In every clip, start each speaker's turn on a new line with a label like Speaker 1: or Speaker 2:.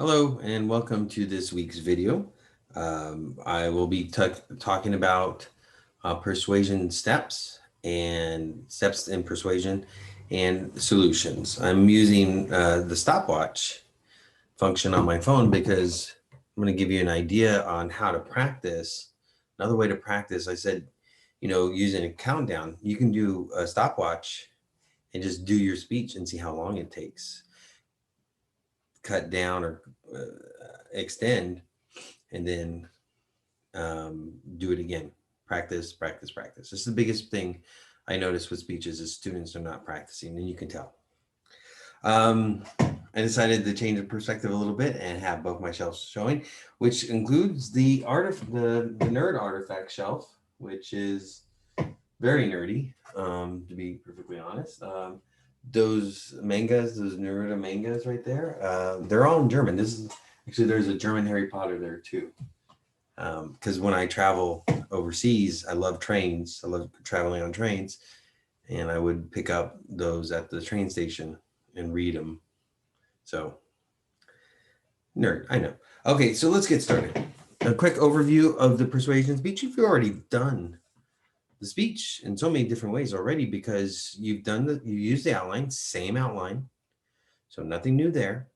Speaker 1: Hello and welcome to this week's video. I will be talking about persuasion steps in persuasion and solutions. I'm using the stopwatch function on my phone because I'm going to give you an idea on how to practice. Another way to practice, I said, using a countdown, you can do a stopwatch and just do your speech and see how long it takes. Cut down or extend, and then do it again. Practice, practice, practice. This is the biggest thing I notice with speeches is students are not practicing, and you can tell. I decided to change the perspective a little bit and have both my shelves showing, which includes the nerd artifact shelf, which is very nerdy, to be perfectly honest. Those mangas, those Naruto mangas right there, they're all in German. There's a German Harry Potter there too. Because when I travel overseas, I love trains. I love traveling on trains, and I would pick up those at the train station and read them. So, nerd, I know. Okay, so let's get started. A quick overview of the persuasion speech. You've already done the speech in so many different ways already because you used the outline, same outline. So nothing new there.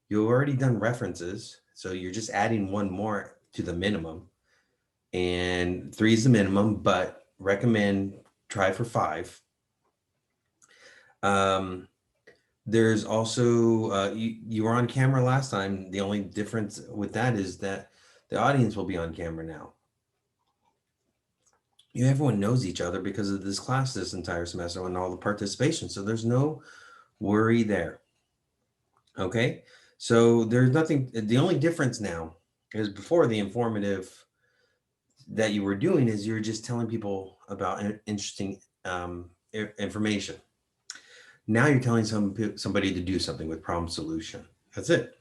Speaker 1: You've already done references. So you're just adding one more to the minimum. And 3 is the minimum, but recommend try for 5. There's also, you were on camera last time. The only difference with that is that the audience will be on camera now. Everyone knows each other because of this class this entire semester and all the participation. So there's no worry there. Okay, so there's nothing. The only difference now is before the informative that you were doing is you're just telling people about interesting information. Now you're telling somebody to do something with problem solution. That's it.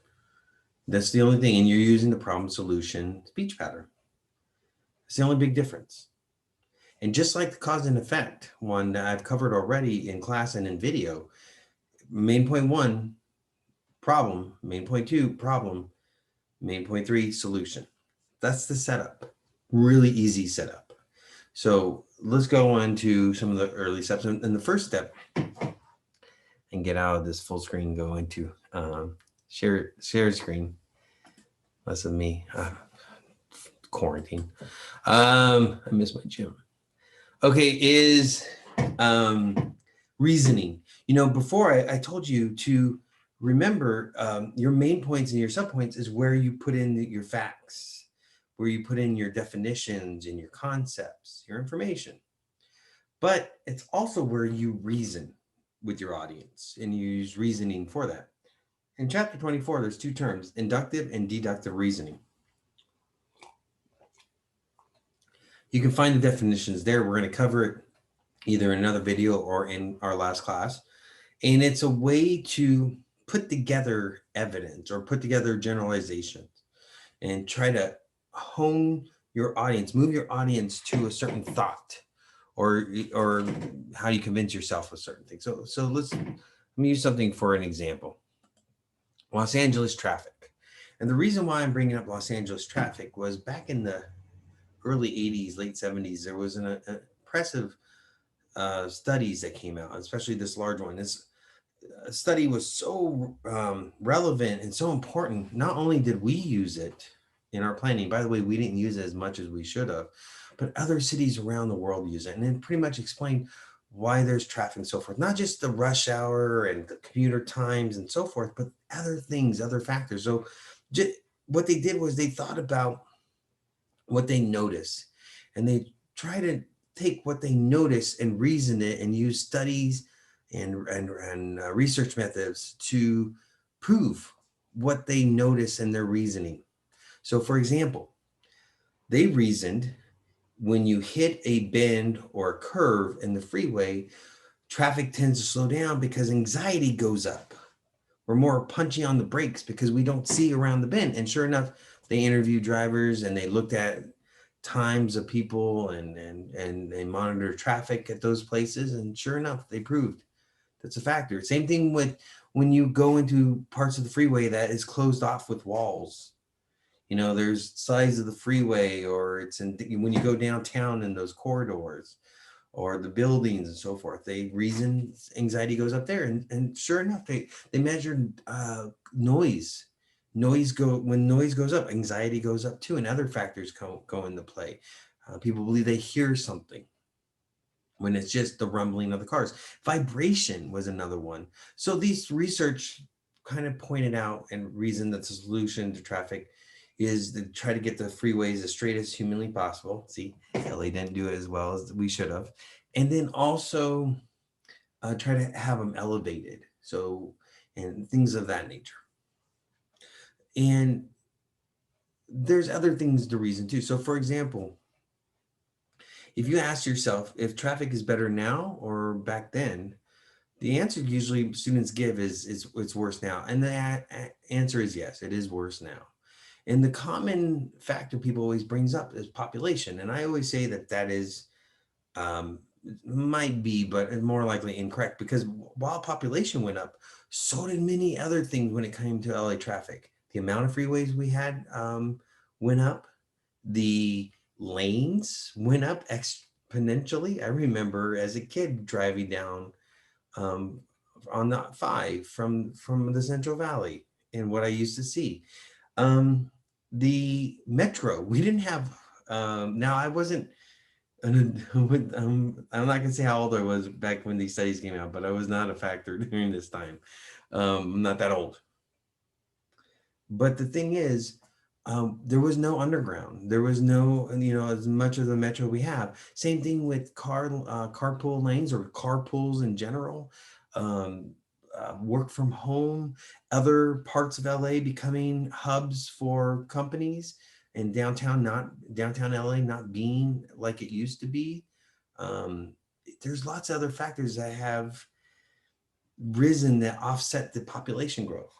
Speaker 1: That's the only thing. And you're using the problem solution speech pattern. It's the only big difference. And just like the cause and effect one that I've covered already in class and in video, main point 1, problem, main point 2, problem, main point 3, solution. That's the setup. Really easy setup. So let's go on to some of the early steps. And the first step, and get out of this full screen, go into share screen. Less of me. Quarantine. I miss my gym. Okay, is reasoning. Before I told you to remember your main points and your subpoints is where you put in your facts, where you put in your definitions and your concepts, your information. But it's also where you reason with your audience and you use reasoning for that. In chapter 24, there's 2 terms, inductive and deductive reasoning. You can find the definitions there. We're going to cover it either in another video or in our last class. And it's a way to put together evidence or put together generalizations and try to hone your audience, move your audience to a certain thought or how you convince yourself of certain things. So let me use something for an example. Los Angeles traffic. And the reason why I'm bringing up Los Angeles traffic was back in the early 80s, late 70s, there was an impressive studies that came out, especially this large one. This study was so relevant and so important. Not only did we use it in our planning, by the way, we didn't use it as much as we should have, but other cities around the world use it. And then pretty much explained why there's traffic and so forth, not just the rush hour and the commuter times and so forth, but other things, other factors. So what they did was they thought about what they notice and they try to take what they notice and reason it and use studies and research methods to prove what they notice in their reasoning. So for example, they reasoned when you hit a bend or a curve in the freeway, traffic tends to slow down because anxiety goes up. We're more punchy on the brakes because we don't see around the bend. And sure enough, they interviewed drivers and they looked at times of people and they monitor traffic at those places. And sure enough, they proved that's a factor. Same thing with when you go into parts of the freeway that is closed off with walls. There's sides of the freeway, or when you go downtown in those corridors or the buildings and so forth, they reason anxiety goes up there. And sure enough, they measured noise. When noise goes up, anxiety goes up too, and other factors go into play. People believe they hear something when it's just the rumbling of the cars. Vibration was another one. So these research kind of pointed out and reasoned that the solution to traffic is to try to get the freeways as straight as humanly possible. See, LA didn't do it as well as we should have. And then also try to have them elevated. So, and things of that nature. And there's other things to reason too. So for example, if you ask yourself if traffic is better now or back then, the answer usually students give is it's worse now. And the answer is yes, it is worse now. And the common factor people always brings up is population. And I always say that is, might be, but more likely incorrect, because while population went up, so did many other things when it came to LA traffic. The amount of freeways we had went up. The lanes went up exponentially. I remember as a kid driving down on the 5 from the Central Valley, and what I used to see. The metro, we didn't have, now I wasn't, I'm not gonna say how old I was back when these studies came out, but I was not a factor during this time. I'm not that old. But the thing is, there was no underground. There was no, as much of the metro we have. Same thing with carpool lanes or carpools in general. Work from home, other parts of LA becoming hubs for companies, and downtown LA not being like it used to be. There's lots of other factors that have risen that offset the population growth.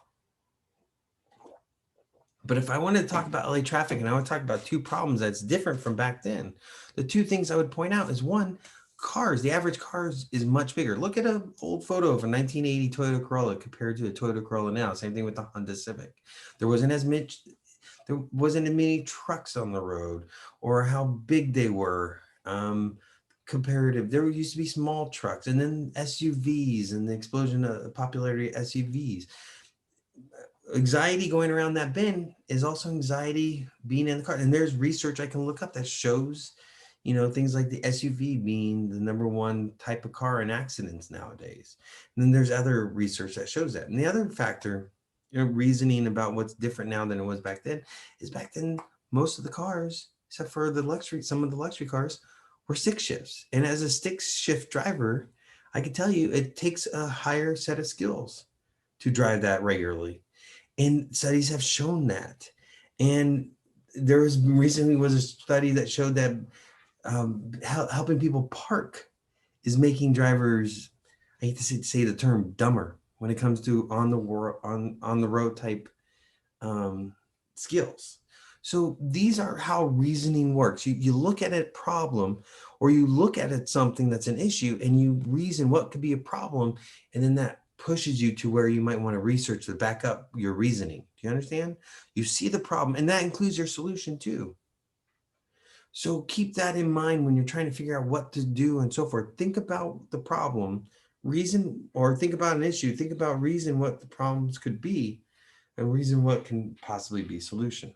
Speaker 1: But if I wanted to talk about LA traffic, and I would talk about two problems that's different from back then, the two things I would point out is, one, cars. The average cars is much bigger. Look at an old photo of a 1980 Toyota Corolla compared to a Toyota Corolla now. Same thing with the Honda Civic. There wasn't as many trucks on the road, or how big they were. Comparative, there used to be small trucks, and then SUVs, and the explosion of popularity of SUVs. Anxiety going around that bend is also anxiety being in the car. And there's research I can look up that shows, things like the SUV being the number one type of car in accidents nowadays. And then there's other research that shows that. And the other factor, reasoning about what's different now than it was back then, is back then, most of the cars, except for some of the luxury cars, were stick shifts. And as a stick shift driver, I can tell you it takes a higher set of skills to drive that regularly. And studies have shown that. And there was recently a study that showed that helping people park is making drivers, I hate to say the term, dumber when it comes to on the road type skills. So these are how reasoning works. You look at a problem, or you look at it something that's an issue, and you reason what could be a problem, and then that pushes you to where you might want to research to back up your reasoning. Do you understand? You see the problem, and that includes your solution too. So keep that in mind when you're trying to figure out what to do and so forth. Think about the problem, reason, or think about an issue. Think about reason what the problems could be, and reason what can possibly be solution.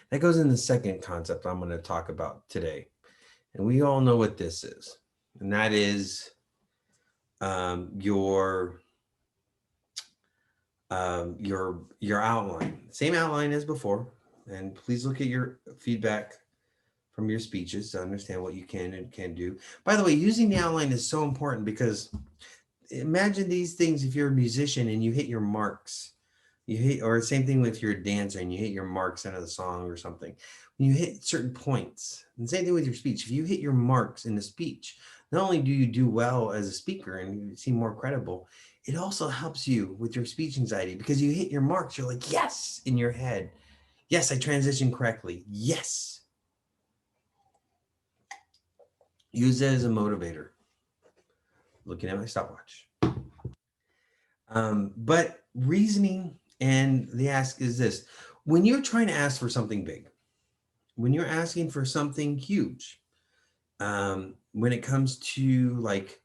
Speaker 1: That goes in the second concept I'm going to talk about today. And we all know what this is. And that is your outline. Same outline as before. And please look at your feedback from your speeches to understand what you can and can't do. By the way, using the outline is so important, because imagine these things if you're a musician and you hit your marks. Or same thing with your dancer and you hit your marks into the song or something. When you hit certain points, and same thing with your speech. If you hit your marks in the speech, not only do you do well as a speaker and you seem more credible, it also helps you with your speech anxiety, because you hit your marks. You're like, yes, in your head. Yes, I transitioned correctly. Yes. Use it as a motivator. Looking at my stopwatch. But reasoning and the ask is this: when you're trying to ask for something big, when you're asking for something huge, when it comes to like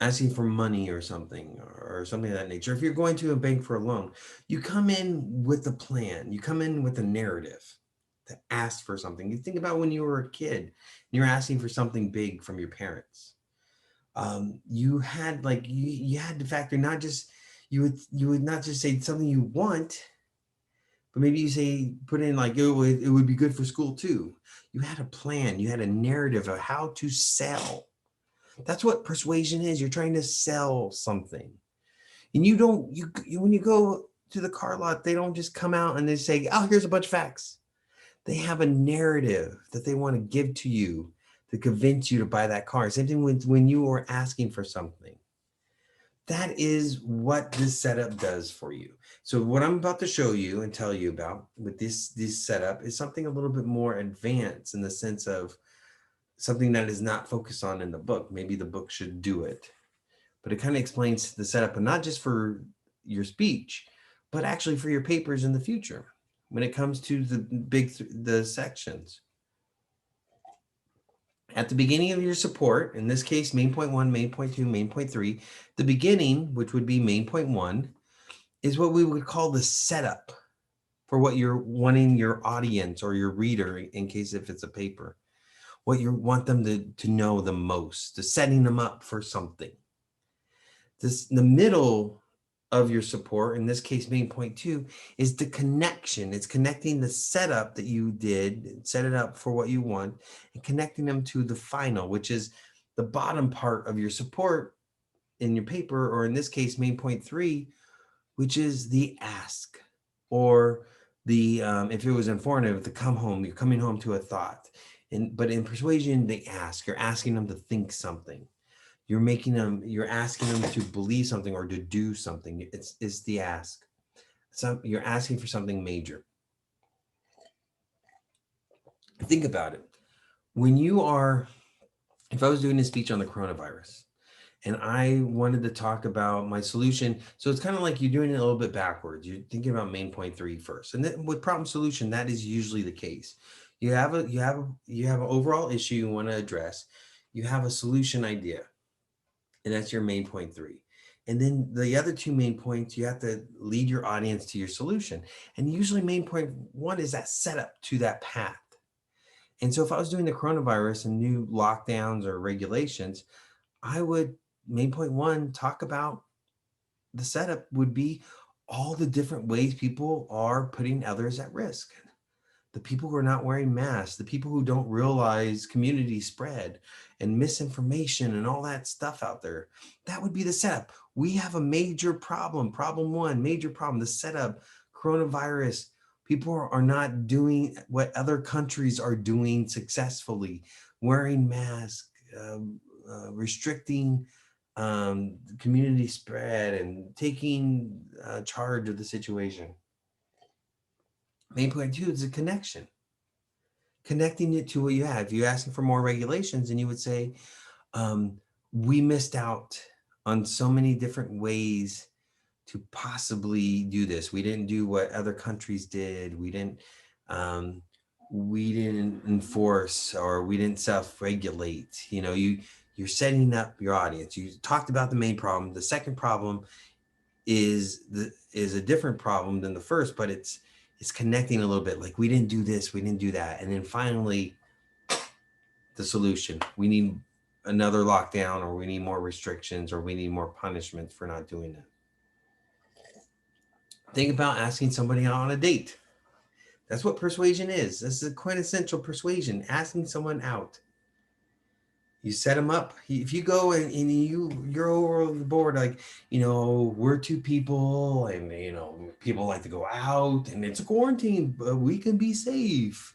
Speaker 1: asking for money or something of that nature, if you're going to a bank for a loan, you come in with a plan, you come in with a narrative to ask for something. You think about when you were a kid and you're asking for something big from your parents. You had you had to factor not just you would not just say something you want, but maybe you say put in like it would be good for school too. You had a plan, you had a narrative of how to sell. That's what persuasion is. You're trying to sell something. And you don't you when you go to the car lot, they don't just come out and they say, "Oh, here's a bunch of facts." They have a narrative that they want to give to you to convince you to buy that car. Same thing when you are asking for something. That is what this setup does for you. So what I'm about to show you and tell you about with this setup is something a little bit more advanced in the sense of something that is not focused on in the book. Maybe the book should do it, but it kind of explains the setup, and not just for your speech, but actually for your papers in the future when it comes to the sections. At the beginning of your support, in this case, main point one, main point two, main point three, the beginning, which would be main point one, is what we would call the setup for what you're wanting your audience or your reader, in case if it's a paper, what you want them to know the most, to setting them up for something. The middle of your support, in this case main point two, is the connection. It's connecting the setup that you did, set it up for what you want, and connecting them to the final, which is the bottom part of your support in your paper, or in this case main point three, which is the ask, or the if it was informative, the come home. You're coming home to a thought. But in persuasion, they ask. You're asking them to think something. You're asking them to believe something or to do something. It's the ask. So you're asking for something major. Think about it. When you are, if I was doing a speech on the coronavirus and I wanted to talk about my solution, so it's kind of like you're doing it a little bit backwards. You're thinking about main point three first, and then with problem solution, that is usually the case. You have an overall issue you want to address. You have a solution idea, and that's your main point three. And then the other two main points, you have to lead your audience to your solution. And usually main point one is that setup to that path. And so if I was doing the coronavirus and new lockdowns or regulations, I would, main point one, talk about the setup would be all the different ways people are putting others at risk. The people who are not wearing masks, the people who don't realize community spread and misinformation and all that stuff out there. That would be the setup. We have a major problem. Problem one, major problem, the setup, coronavirus. People are not doing what other countries are doing successfully, wearing masks, restricting community spread, and taking charge of the situation. Main point two is a connection, connecting it to what you have. If you're asking for more regulations, and you would say, um, we missed out on so many different ways to possibly do this. We didn't do what other countries did. Um, we didn't enforce, or we didn't self-regulate. You're setting up your audience. You talked about the main problem. The second problem is a different problem than the first, but it's connecting a little bit. Like, we didn't do this, we didn't do that, and then finally the solution. We need another lockdown, or we need more restrictions, or we need more punishments for not doing it. Think about asking somebody out on a date. That's what persuasion is. This is a quintessential persuasion, asking someone out. You set them up. If you go and you're over the board, like, we're two people, and people like to go out, and it's a quarantine, but we can be safe.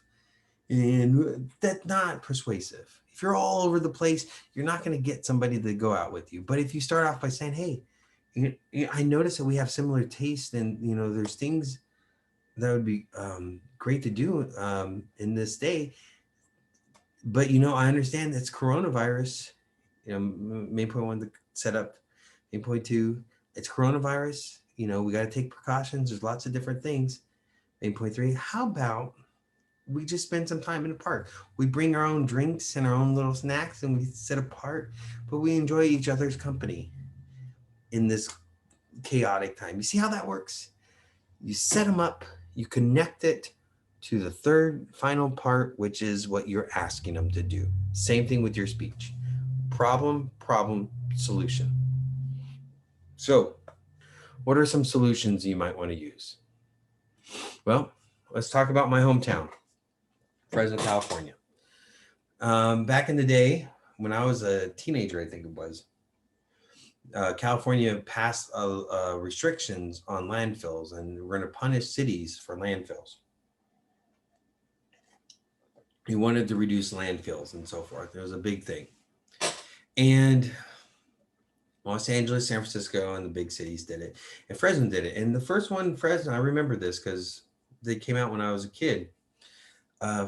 Speaker 1: And that's not persuasive. If you're all over the place, you're not going to get somebody to go out with you. But if you start off by saying, hey, I notice that we have similar tastes, and there's things that would be great to do in this day. But I understand it's coronavirus. Main point one, the setup. Main point two, It's coronavirus. We got to take precautions. There's lots of different things. 8.3. How about we just spend some time in the park? We bring our own drinks and our own little snacks and we sit apart, but we enjoy each other's company in this chaotic time. You see how that works? You set them up, you connect it to the third final part, which is what you're asking them to do. Same thing with your speech: problem, problem, solution. So, what are some solutions you might want to use? Well, let's talk about my hometown, Fresno, California. Back in the day, when I was a teenager, I think it was, California passed restrictions on landfills, and we're going to punish cities for landfills. He wanted to reduce landfills and so forth. It was a big thing. And Los Angeles, San Francisco, and the big cities did it. And Fresno did it. And the first one, Fresno, I remember this because they came out when I was a kid.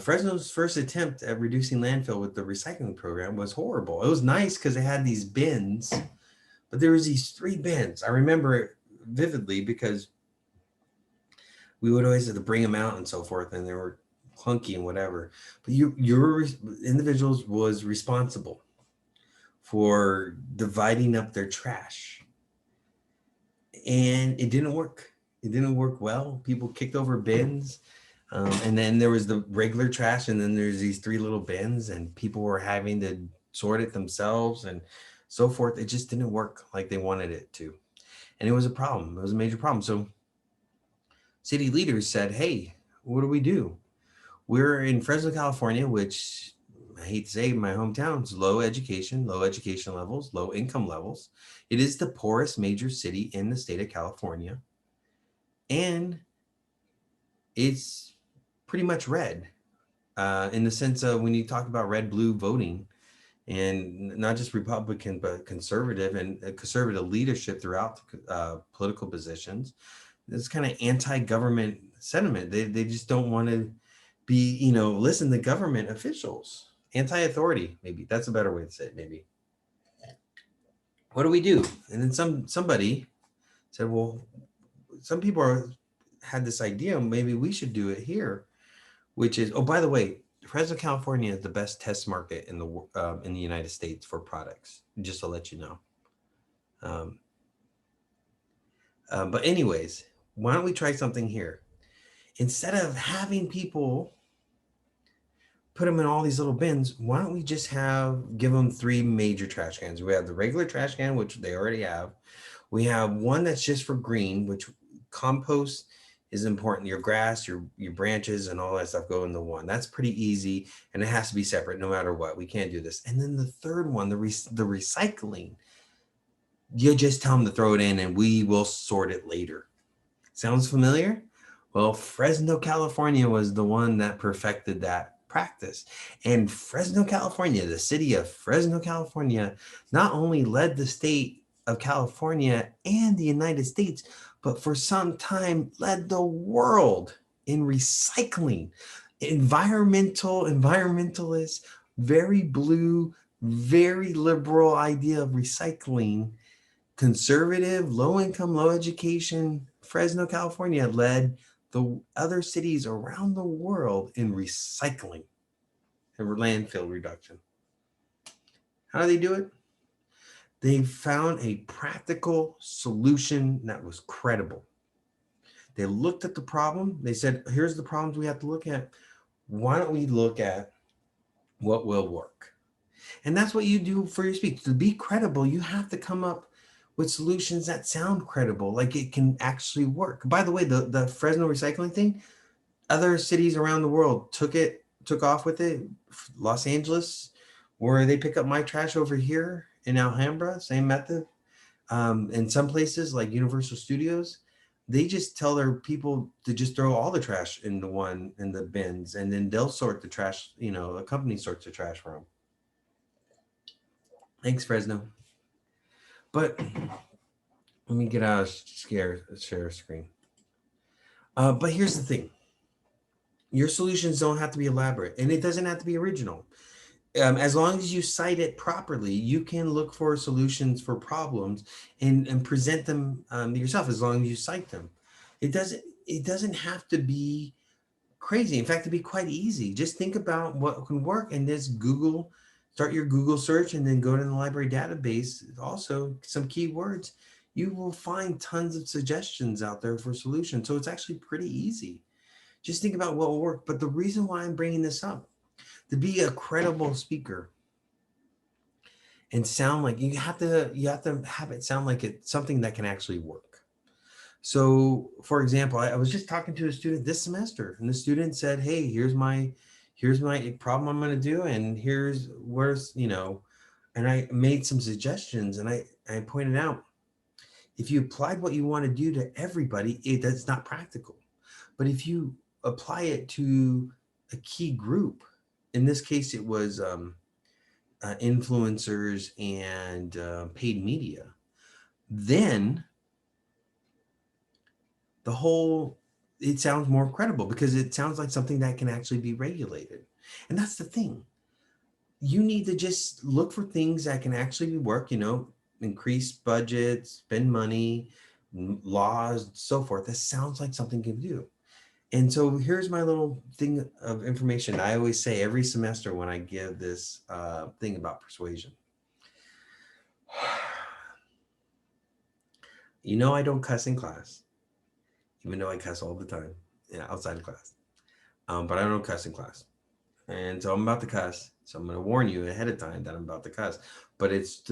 Speaker 1: Fresno's first attempt at reducing landfill with the recycling program was horrible. It was nice because they had these bins, but there was these 3 bins. I remember it vividly because we would always have to bring them out and so forth, and they were clunky and whatever. But your individuals was responsible for dividing up their trash, and it didn't work. It didn't work well. People kicked over bins. And then there was the regular trash, and then there's these 3 little bins, and people were having to sort it themselves and so forth. It just didn't work like they wanted it to. And it was a problem. It was a major problem. So city leaders said, hey, what do we do? We're in Fresno, California, which I hate to say, my hometown is low education levels, low income levels. It is the poorest major city in the state of California. And it's pretty much red in the sense of when you talk about red blue voting, and not just Republican but conservative, and conservative leadership throughout political positions. This kind of anti-government sentiment. They just don't want to be listen to government officials. Anti-authority, maybe that's a better way to say it. Maybe. What do we do? And then somebody said, well, some people had this idea, maybe we should do it here, which is, oh, by the way, Fresno, California is the best test market in the United States for products, just to let you know. But anyways, why don't we try something here? Instead of having people put them in all these little bins, why don't we just give them 3 major trash cans? We have the regular trash can, which they already have. We have one that's just for green, which compost is important. Your grass, your branches, and all that stuff go into one. That's pretty easy, and it has to be separate no matter what. We can't do this. And then the third one, the recycling, you just tell them to throw it in, and we will sort it later. Sounds familiar? Well, Fresno, California was the one that perfected that practice. And Fresno, California, the city of Fresno, California, not only led the state of California and the United States, but for some time led the world in recycling. Environmentalists, very blue, very liberal idea of recycling. Conservative, low income, low education, Fresno, California led the other cities around the world in recycling and landfill reduction. How do they do it? They found a practical solution that was credible. They looked at the problem. They said, here's the problems we have to look at. Why don't we look at what will work? And that's what you do for your speech. To be credible, you have to come up with solutions that sound credible, like it can actually work. By the way, the Fresno recycling thing, other cities around the world took off with it. Los Angeles, where they pick up my trash over here in Alhambra, same method. In some places like Universal Studios, they just tell their people to just throw all the trash in the bins, and then they'll sort the trash. A company sorts the trash for them. Thanks, Fresno. But let me get out of share screen. But here's the thing. Your solutions don't have to be elaborate, and it doesn't have to be original. as long as you cite it properly, you can look for solutions for problems and present them yourself as long as you cite them. It doesn't have to be crazy. In fact, it'd be quite easy. Just think about what can work and just Google, start your Google search and then go to the library database. Also, some keywords. You will find tons of suggestions out there for solutions. So it's actually pretty easy. Just think about what will work. But the reason why I'm bringing this up, to be a credible speaker and sound like you have to have it sound like it's something that can actually work. So, for example, I was just talking to a student this semester, and the student said, "Hey, here's my problem I'm going to do, and here's where's and I made some suggestions, and I pointed out if you applied what you want to do to everybody, that's not practical. But if you apply it to a key group, in this case, it was influencers and paid media, then the whole it sounds more credible because it sounds like something that can actually be regulated. And that's the thing. You need to just look for things that can actually work, increase budgets, spend money, laws, so forth. That sounds like something can do. And so here's my little thing of information I always say every semester when I give this thing about persuasion. I don't cuss in class, even though I cuss all the time, outside of class. But I don't cuss in class. And so I'm about to cuss. So I'm going to warn you ahead of time that I'm about to cuss. But it's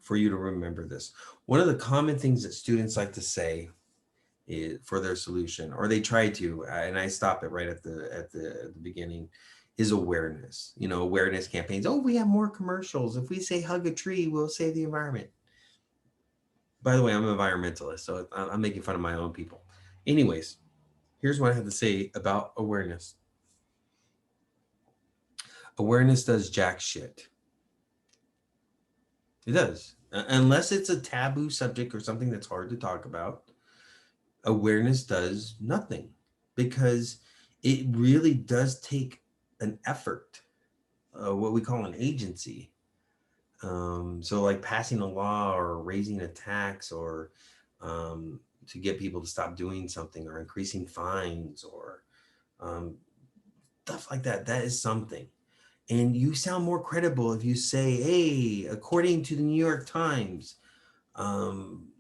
Speaker 1: for you to remember this. One of the common things that students like to say is, for their solution, or they try to, and I stop it right at the beginning, is awareness. Awareness campaigns. Oh, we have more commercials. If we say hug a tree, we'll save the environment. By the way, I'm an environmentalist, so I'm making fun of my own people. Anyways, here's what I have to say about awareness. Awareness does jack shit. It does. Unless it's a taboo subject or something that's hard to talk about, awareness does nothing because it really does take an effort, what we call an agency. So like passing a law or raising a tax or to get people to stop doing something or increasing fines or um, stuff like that. That is something. And you sound more credible if you say, hey, according to the New York Times,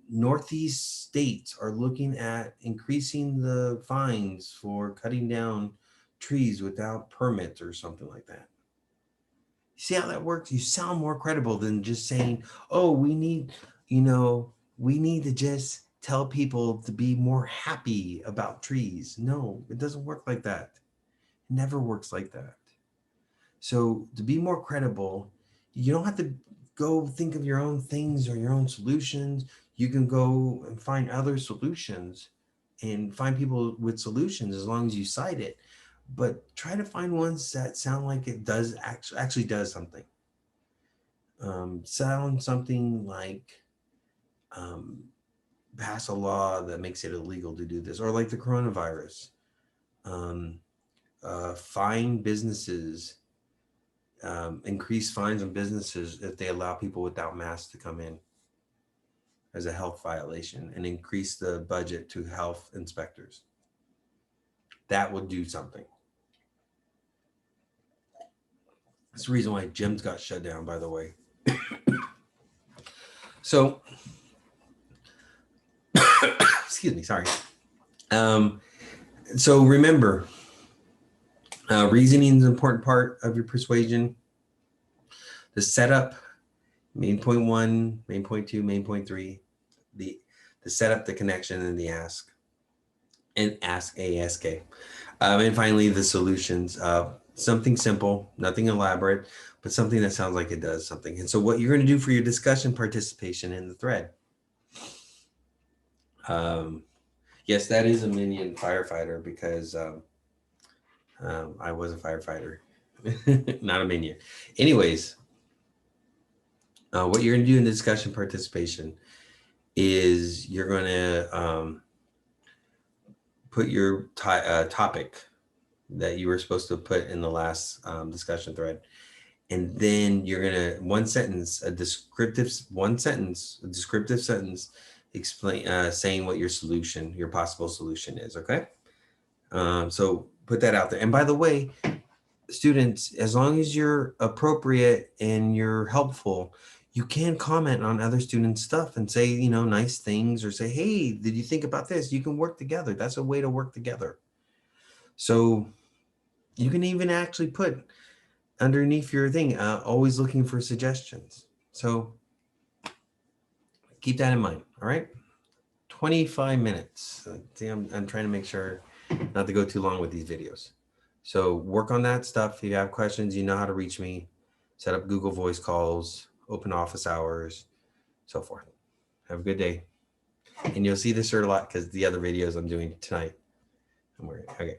Speaker 1: Northeast states are looking at increasing the fines for cutting down trees without permits or something like that. See how that works? You sound more credible than just saying, oh, we need to just tell people to be more happy about trees. No, it doesn't work like that. It never works like that. So to be more credible, you don't have to go think of your own things or your own solutions. You can go and find other solutions and find people with solutions as long as you cite it. But try to find ones that sound like it does actually does something. Sound something like um, pass a law that makes it illegal to do this, or like the coronavirus. Um, fine businesses, increase fines on businesses if they allow people without masks to come in as a health violation, and increase the budget to health inspectors. That would do something. That's the reason why gyms got shut down, by the way. So, excuse me, sorry. So remember, reasoning is an important part of your persuasion. The setup, main point one, main point two, main point three, the setup, the connection, and the ask, and ask. And finally, the solutions. Something simple, nothing elaborate, but something that sounds like it does something. And so what you're going to do for your discussion participation in the thread. Yes, that is a minion firefighter because I was a firefighter, not a minion. Anyways, what you're going to do in the discussion participation is you're going to put your topic that you were supposed to put in the last discussion thread, And then you're gonna a descriptive sentence, explain saying what your possible solution is. Okay. So put that out there. And by the way, students, as long as you're appropriate and you're helpful, you can comment on other students' stuff and say, nice things, or say, hey, did you think about this? You can work together. That's a way to work together. So you can even actually put underneath your thing, always looking for suggestions. So keep that in mind. All right. 25 minutes. See, I'm trying to make sure not to go too long with these videos. So work on that stuff. If you have questions, you know how to reach me. Set up Google Voice calls, open office hours, so forth. Have a good day. And you'll see this shirt a lot because the other videos I'm doing tonight. I'm wearing. Okay.